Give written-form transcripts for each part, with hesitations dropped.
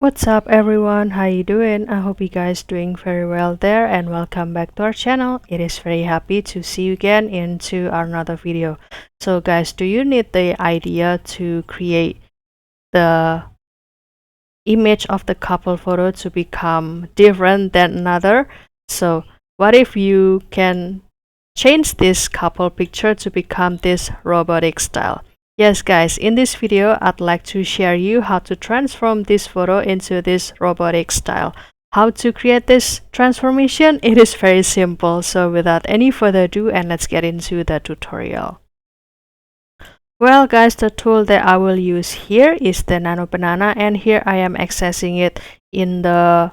What's up everyone, how you doing? I hope you guys doing very well there, and welcome back to our channel. It is very happy to see you again into another video. So guys, do you need the idea to create the image of the couple photo to become different than another? So what if you can change this couple picture to become this robotic style? Yes guys, in this video I'd like to share you how to transform this photo into this robotic style. How to create this transformation? It is very simple. So without any further ado, and let's get into the tutorial. Well guys, the tool that I will use here is the Nano Banana, and here I am accessing it in the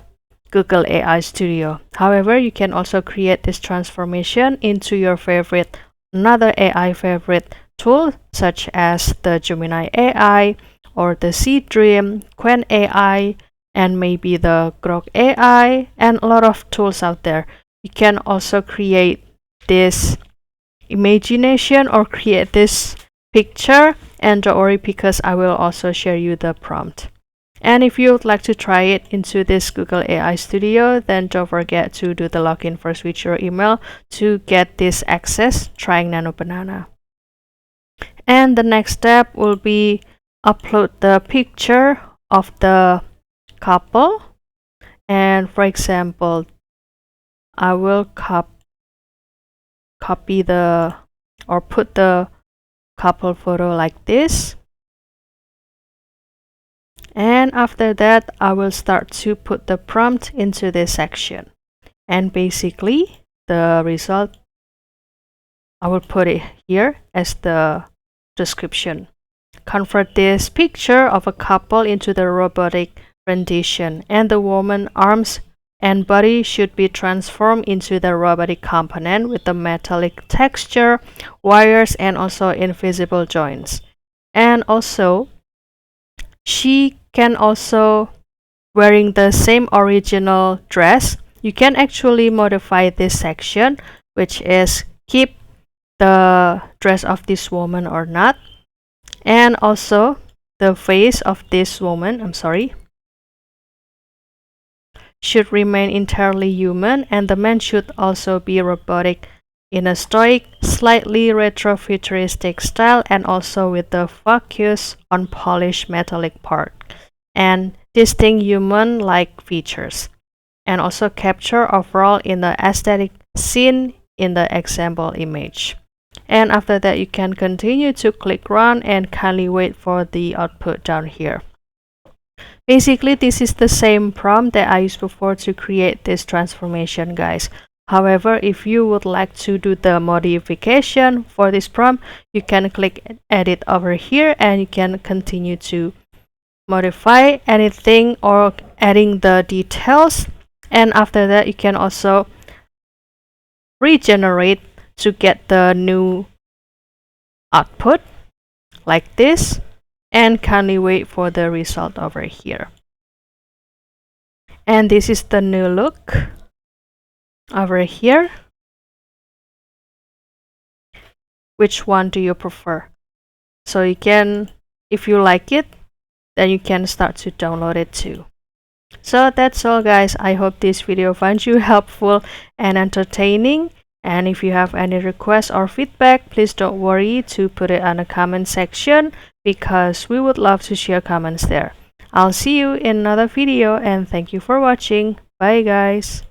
Google AI Studio. However, you can also create this transformation into your favorite, another AI favorite tool, such as the Gemini AI or the Seed Dream, Quen AI, and maybe the Grok AI, and a lot of tools out there. You can also create this imagination or create this picture, and don't worry because I will also share you the prompt. And if you would like to try it into this Google AI Studio, then don't forget to do the login first with your email to get this access trying Nano Banana. And the next step will be upload the picture of the couple. And for example, I will copy the or put the couple photo like this. And after that, I will start to put the prompt into this section. And basically, the result, I will put it here as the description. Convert this picture of a couple into the robotic rendition, and the woman's arms and body should be transformed into the robotic component with the metallic texture, wires, and also invisible joints. And also, she can also wearing the same original dress. You can actually modify this section, which is keep the dress of this woman or not, and also the face of this woman, should remain entirely human, and the man should also be robotic in a stoic, slightly retro-futuristic style, and also with the focus on polished metallic part and distinct human-like features, and also capture overall in the aesthetic seen in the example image. And after that, you can continue to click run and kindly wait for the output down here. Basically, this is the same prompt that I used before to create this transformation, guys. However, if you would like to do the modification for this prompt, you can click edit over here, and you can continue to modify anything or adding the details. And after that, you can also regenerate to get the new output like this, and kindly wait for the result over here. And this is the new look over here. Which one do you prefer? So you can, if you like it, then you can start to download it too. So that's all guys. I hope this video finds you helpful and entertaining. And if you have any requests or feedback, please don't worry to put it on the comment section, because we would love to share comments there. I'll see you in another video, and thank you for watching. Bye guys.